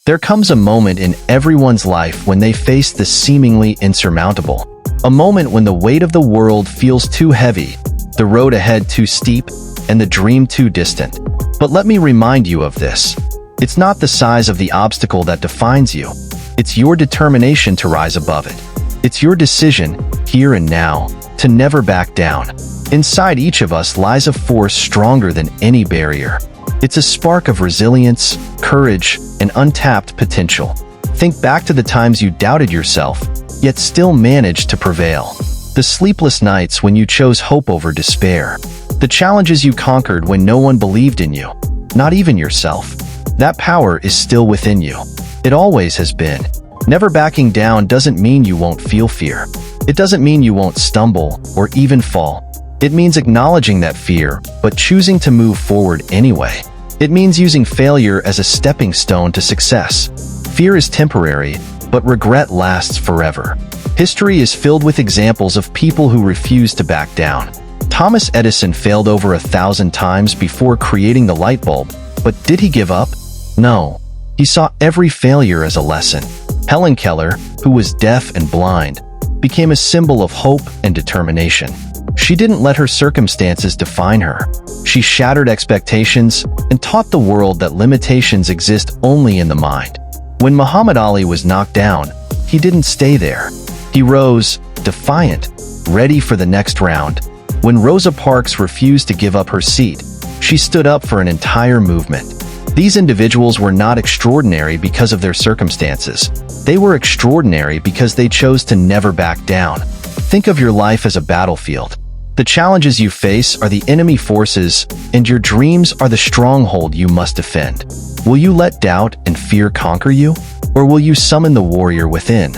There comes a moment in everyone's life when they face the seemingly insurmountable. A moment when the weight of the world feels too heavy, the road ahead too steep, and the dream too distant. But let me remind you of this. It's not the size of the obstacle that defines you. It's your determination to rise above it. It's your decision, here and now, to never back down. Inside each of us lies a force stronger than any barrier. It's a spark of resilience, courage, and untapped potential. Think back to the times you doubted yourself, yet still managed to prevail. The sleepless nights when you chose hope over despair. The challenges you conquered when no one believed in you, not even yourself. That power is still within you. It always has been. Never backing down doesn't mean you won't feel fear. It doesn't mean you won't stumble or even fall. It means acknowledging that fear, but choosing to move forward anyway. It means using failure as a stepping stone to success. Fear is temporary, but regret lasts forever. History is filled with examples of people who refused to back down. Thomas Edison failed over 1,000 times before creating the light bulb, but did he give up? No. He saw every failure as a lesson. Helen Keller, who was deaf and blind, became a symbol of hope and determination. She didn't let her circumstances define her. She shattered expectations and taught the world that limitations exist only in the mind. When Muhammad Ali was knocked down, he didn't stay there. He rose, defiant, ready for the next round. When Rosa Parks refused to give up her seat, she stood up for an entire movement. These individuals were not extraordinary because of their circumstances. They were extraordinary because they chose to never back down. Think of your life as a battlefield. The challenges you face are the enemy forces, and your dreams are the stronghold you must defend. Will you let doubt and fear conquer you? Or will you summon the warrior within?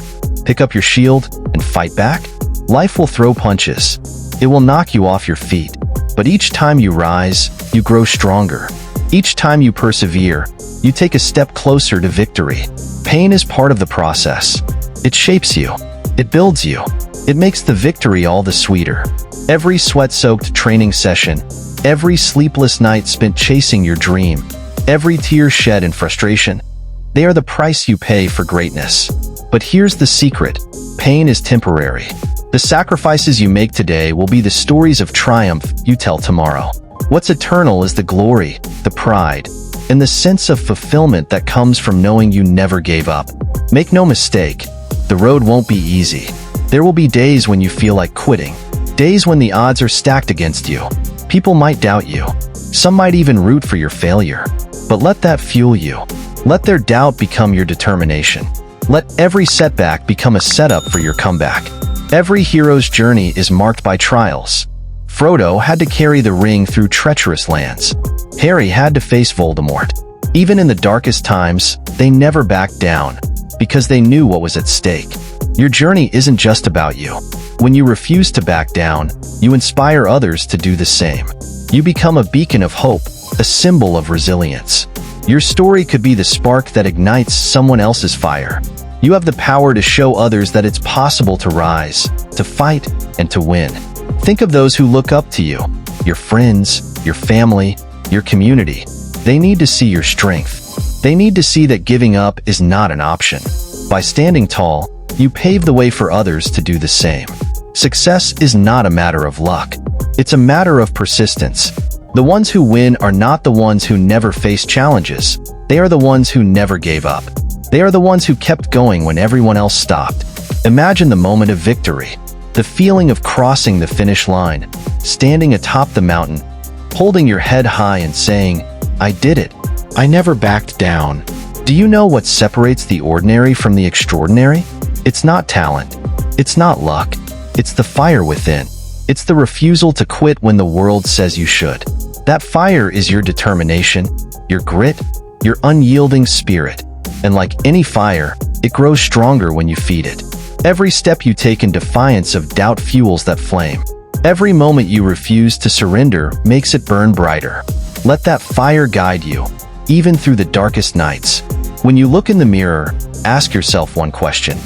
Pick up your shield and fight back? Life will throw punches. It will knock you off your feet. But each time you rise, you grow stronger. Each time you persevere, you take a step closer to victory. Pain is part of the process. It shapes you. It builds you. It makes the victory all the sweeter. Every sweat-soaked training session, every sleepless night spent chasing your dream, every tear shed in frustration, they are the price you pay for greatness. But here's the secret: pain is temporary. The sacrifices you make today will be the stories of triumph you tell tomorrow. What's eternal is the glory, the pride, and the sense of fulfillment that comes from knowing you never gave up. Make no mistake, the road won't be easy. There will be days when you feel like quitting. Days when the odds are stacked against you. People might doubt you. Some might even root for your failure. But let that fuel you. Let their doubt become your determination. Let every setback become a setup for your comeback. Every hero's journey is marked by trials. Frodo had to carry the ring through treacherous lands. Harry had to face Voldemort. Even in the darkest times, they never backed down, because they knew what was at stake. Your journey isn't just about you. When you refuse to back down, you inspire others to do the same. You become a beacon of hope, a symbol of resilience. Your story could be the spark that ignites someone else's fire. You have the power to show others that it's possible to rise, to fight, and to win. Think of those who look up to you, your friends, your family, your community. They need to see your strength. They need to see that giving up is not an option. By standing tall, you pave the way for others to do the same. Success is not a matter of luck. It's a matter of persistence. The ones who win are not the ones who never faced challenges. They are the ones who never gave up. They are the ones who kept going when everyone else stopped. Imagine the moment of victory. The feeling of crossing the finish line, standing atop the mountain, holding your head high and saying, "I did it. I never backed down." Do you know what separates the ordinary from the extraordinary? It's not talent. It's not luck. It's the fire within. It's the refusal to quit when the world says you should. That fire is your determination, your grit, your unyielding spirit. And like any fire, it grows stronger when you feed it. Every step you take in defiance of doubt fuels that flame. Every moment you refuse to surrender makes it burn brighter. Let that fire guide you, even through the darkest nights. When you look in the mirror, ask yourself one question.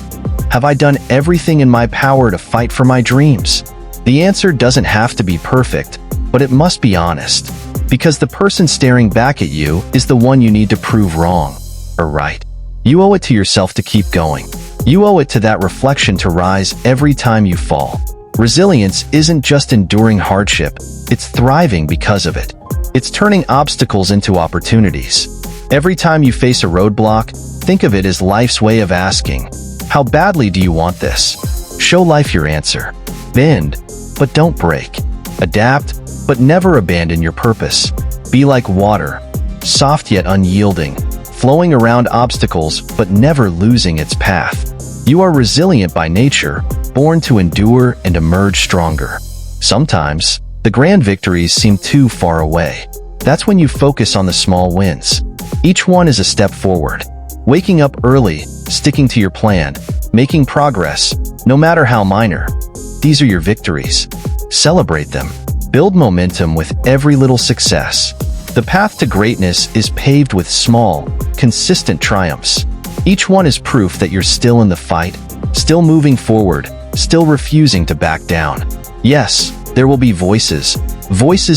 Have I done everything in my power to fight for my dreams? The answer doesn't have to be perfect, but it must be honest. Because the person staring back at you is the one you need to prove wrong or right. You owe it to yourself to keep going. You owe it to that reflection to rise every time you fall. Resilience isn't just enduring hardship, it's thriving because of it. It's turning obstacles into opportunities. Every time you face a roadblock, think of it as life's way of asking, how badly do you want this? Show life your answer. Bend, but don't break. Adapt, but never abandon your purpose. Be like water, soft yet unyielding, flowing around obstacles but never losing its path. You are resilient by nature, born to endure and emerge stronger. Sometimes, the grand victories seem too far away. That's when you focus on the small wins. Each one is a step forward. Waking up early, sticking to your plan, making progress, no matter how minor. These are your victories. Celebrate them. Build momentum with every little success. The path to greatness is paved with small, consistent triumphs. Each one is proof that you're still in the fight, still moving forward, still refusing to back down. Yes, there will be voices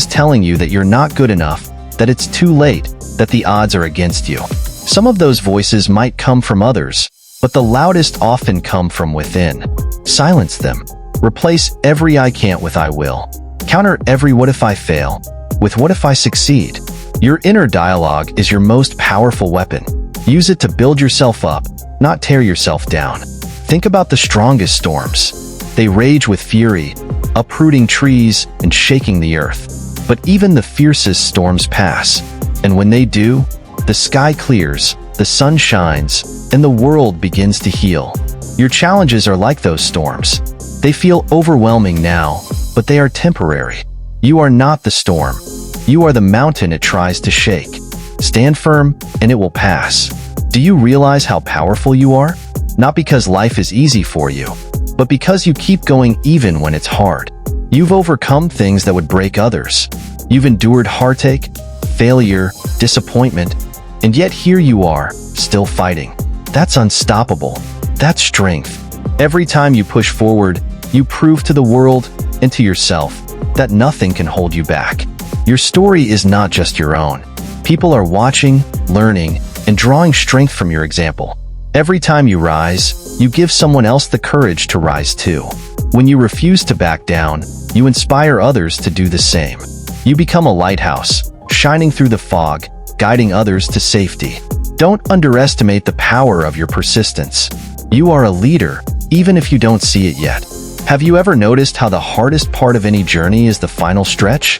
telling you that you're not good enough, that it's too late, that the odds are against you. Some of those voices might come from others, but the loudest often come from within. Silence them. Replace every I can't with I will. Counter every what if I fail with what if I succeed. Your inner dialogue is your most powerful weapon. Use it to build yourself up, not tear yourself down. Think about the strongest storms. They rage with fury, uprooting trees and shaking the earth. But even the fiercest storms pass, and when they do, the sky clears, the sun shines, and the world begins to heal. Your challenges are like those storms. They feel overwhelming now, but they are temporary. You are not the storm. You are the mountain it tries to shake. Stand firm, and it will pass. Do you realize how powerful you are? Not because life is easy for you, but because you keep going even when it's hard. You've overcome things that would break others. You've endured heartache, failure, disappointment, and yet here you are, still fighting. That's unstoppable. That's strength. Every time you push forward, you prove to the world and to yourself that nothing can hold you back. Your story is not just your own. People are watching, learning, and drawing strength from your example. Every time you rise, you give someone else the courage to rise too. When you refuse to back down, you inspire others to do the same. You become a lighthouse, shining through the fog, guiding others to safety. Don't underestimate the power of your persistence. You are a leader, even if you don't see it yet. Have you ever noticed how the hardest part of any journey is the final stretch?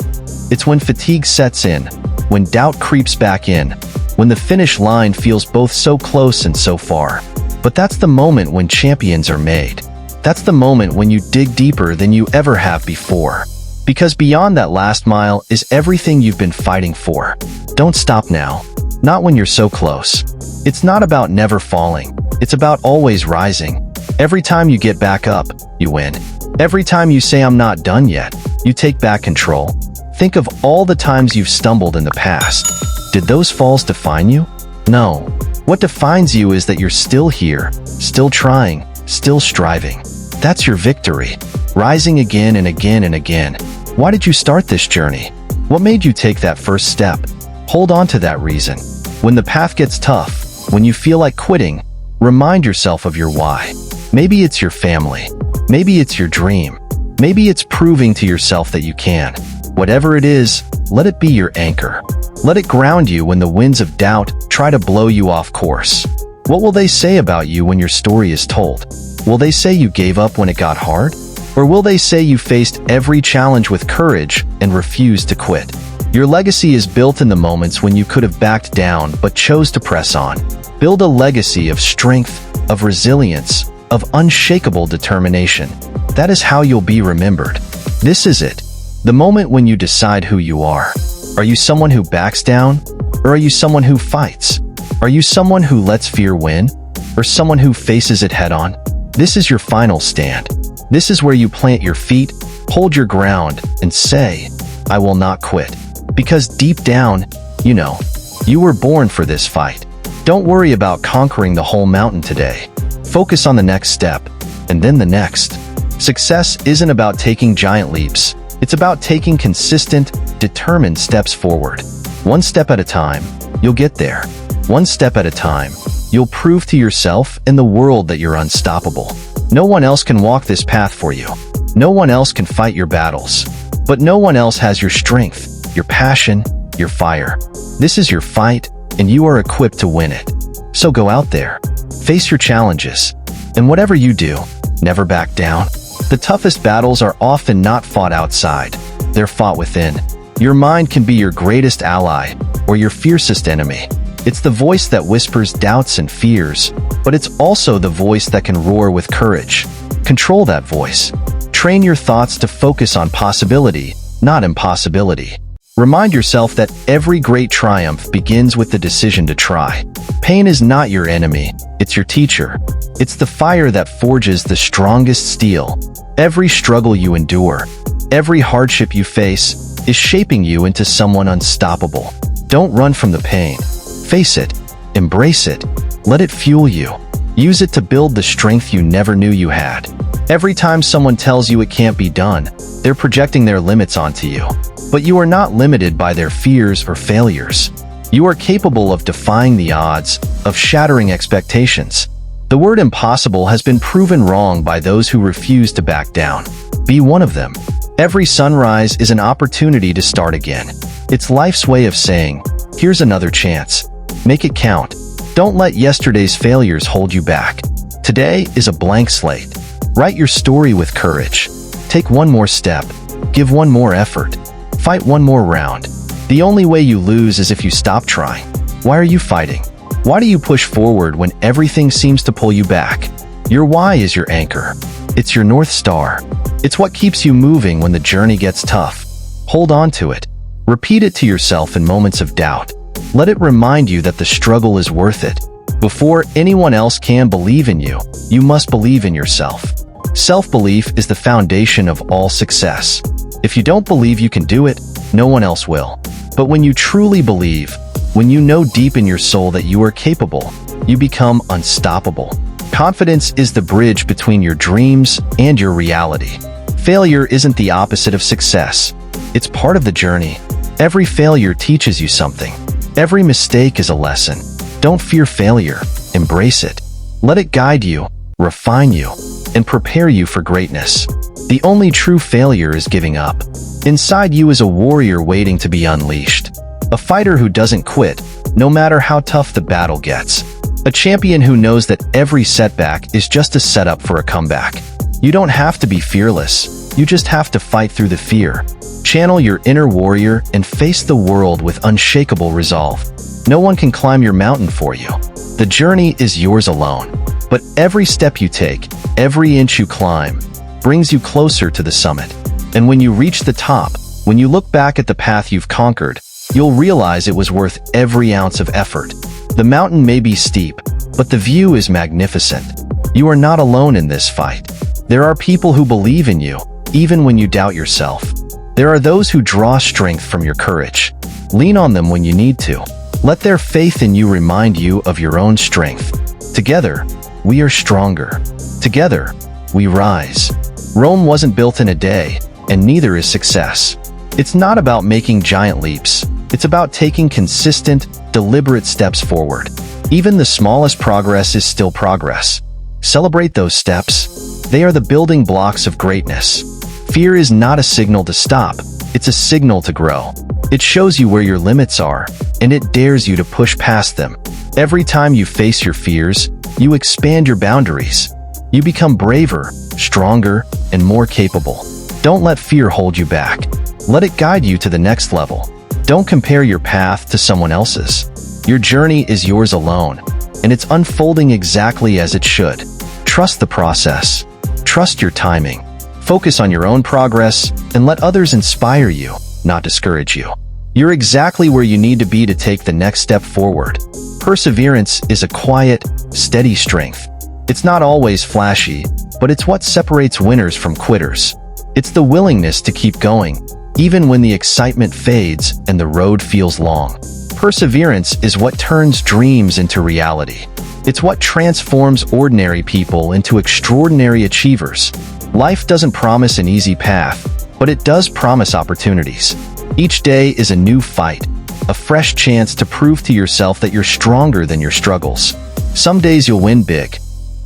It's when fatigue sets in, when doubt creeps back in, when the finish line feels both so close and so far. But that's the moment when champions are made. That's the moment when you dig deeper than you ever have before. Because beyond that last mile is everything you've been fighting for. Don't stop now. Not when you're so close. It's not about never falling. It's about always rising. Every time you get back up, you win. Every time you say I'm not done yet, you take back control. Think of all the times you've stumbled in the past. Did those falls define you? No. What defines you is that you're still here, still trying, still striving. That's your victory. Rising again and again and again. Why did you start this journey? What made you take that first step? Hold on to that reason. When the path gets tough, when you feel like quitting, remind yourself of your why. Maybe it's your family. Maybe it's your dream. Maybe it's proving to yourself that you can. Whatever it is, let it be your anchor. Let it ground you when the winds of doubt try to blow you off course. What will they say about you when your story is told? Will they say you gave up when it got hard? Or will they say you faced every challenge with courage and refused to quit? Your legacy is built in the moments when you could have backed down but chose to press on. Build a legacy of strength, of resilience, of unshakable determination. That is how you'll be remembered. This is it. The moment when you decide who you are. Are you someone who backs down? Or are you someone who fights? Are you someone who lets fear win? Or someone who faces it head on? This is your final stand. This is where you plant your feet, hold your ground, and say, I will not quit. Because deep down, you know, you were born for this fight. Don't worry about conquering the whole mountain today. Focus on the next step, and then the next. Success isn't about taking giant leaps. It's about taking consistent, determined steps forward. One step at a time, you'll get there. One step at a time, you'll prove to yourself and the world that you're unstoppable. No one else can walk this path for you. No one else can fight your battles. But no one else has your strength, your passion, your fire. This is your fight, and you are equipped to win it. So go out there, face your challenges, and whatever you do, never back down. The toughest battles are often not fought outside. They're fought within. Your mind can be your greatest ally or your fiercest enemy. It's the voice that whispers doubts and fears, but it's also the voice that can roar with courage. Control that voice. Train your thoughts to focus on possibility, not impossibility. Remind yourself that every great triumph begins with the decision to try. Pain is not your enemy, it's your teacher. It's the fire that forges the strongest steel. Every struggle you endure, every hardship you face, is shaping you into someone unstoppable. Don't run from the pain. Face it, embrace it, let it fuel you. Use it to build the strength you never knew you had. Every time someone tells you it can't be done, they're projecting their limits onto you. But you are not limited by their fears or failures. You are capable of defying the odds, of shattering expectations. The word impossible has been proven wrong by those who refuse to back down. Be one of them. Every sunrise is an opportunity to start again. It's life's way of saying, here's another chance. Make it count. Don't let yesterday's failures hold you back. Today is a blank slate. Write your story with courage. Take one more step. Give one more effort. Fight one more round. The only way you lose is if you stop trying. Why are you fighting? Why do you push forward when everything seems to pull you back? Your why is your anchor. It's your North Star. It's what keeps you moving when the journey gets tough. Hold on to it. Repeat it to yourself in moments of doubt. Let it remind you that the struggle is worth it. Before anyone else can believe in you, you must believe in yourself. Self-belief is the foundation of all success. If you don't believe you can do it, no one else will. But when you truly believe, when you know deep in your soul that you are capable, you become unstoppable. Confidence is the bridge between your dreams and your reality. Failure isn't the opposite of success. It's part of the journey. Every failure teaches you something. Every mistake is a lesson. Don't fear failure. Embrace it. Let it guide you, refine you, and prepare you for greatness. The only true failure is giving up. Inside you is a warrior waiting to be unleashed. A fighter who doesn't quit, no matter how tough the battle gets. A champion who knows that every setback is just a setup for a comeback. You don't have to be fearless. You just have to fight through the fear. Channel your inner warrior and face the world with unshakable resolve. No one can climb your mountain for you. The journey is yours alone. But every step you take, every inch you climb, brings you closer to the summit. And when you reach the top, when you look back at the path you've conquered, you'll realize it was worth every ounce of effort. The mountain may be steep, but the view is magnificent. You are not alone in this fight. There are people who believe in you, even when you doubt yourself. There are those who draw strength from your courage. Lean on them when you need to. Let their faith in you remind you of your own strength. Together, we are stronger. Together, we rise. Rome wasn't built in a day, and neither is success. It's not about making giant leaps. It's about taking consistent, deliberate steps forward. Even the smallest progress is still progress. Celebrate those steps. They are the building blocks of greatness. Fear is not a signal to stop. It's a signal to grow. It shows you where your limits are, and it dares you to push past them. Every time you face your fears, you expand your boundaries. You become braver, stronger, and more capable. Don't let fear hold you back. Let it guide you to the next level. Don't compare your path to someone else's. Your journey is yours alone, and it's unfolding exactly as it should. Trust the process. Trust your timing. Focus on your own progress, and let others inspire you, not discourage you. You're exactly where you need to be to take the next step forward. Perseverance is a quiet, steady strength. It's not always flashy, but it's what separates winners from quitters. It's the willingness to keep going, even when the excitement fades and the road feels long. Perseverance is what turns dreams into reality. It's what transforms ordinary people into extraordinary achievers. Life doesn't promise an easy path, but it does promise opportunities. Each day is a new fight, a fresh chance to prove to yourself that you're stronger than your struggles. Some days you'll win big.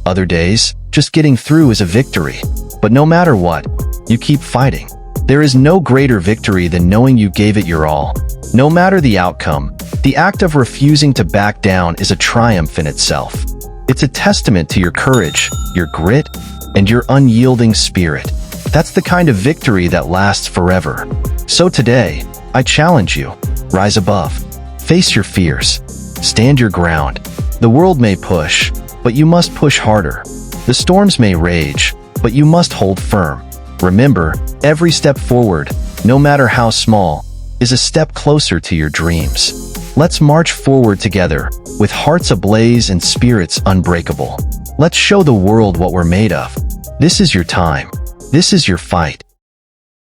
Other days, just getting through is a victory. But no matter what, you keep fighting. There is no greater victory than knowing you gave it your all. No matter the outcome, the act of refusing to back down is a triumph in itself. It's a testament to your courage, your grit, and your unyielding spirit. That's the kind of victory that lasts forever. So today, I challenge you. Rise above. Face your fears. Stand your ground. The world may push, but you must push harder. The storms may rage, but you must hold firm. Remember, every step forward, no matter how small, is a step closer to your dreams. Let's march forward together, with hearts ablaze and spirits unbreakable. Let's show the world what we're made of. This is your time. This is your fight.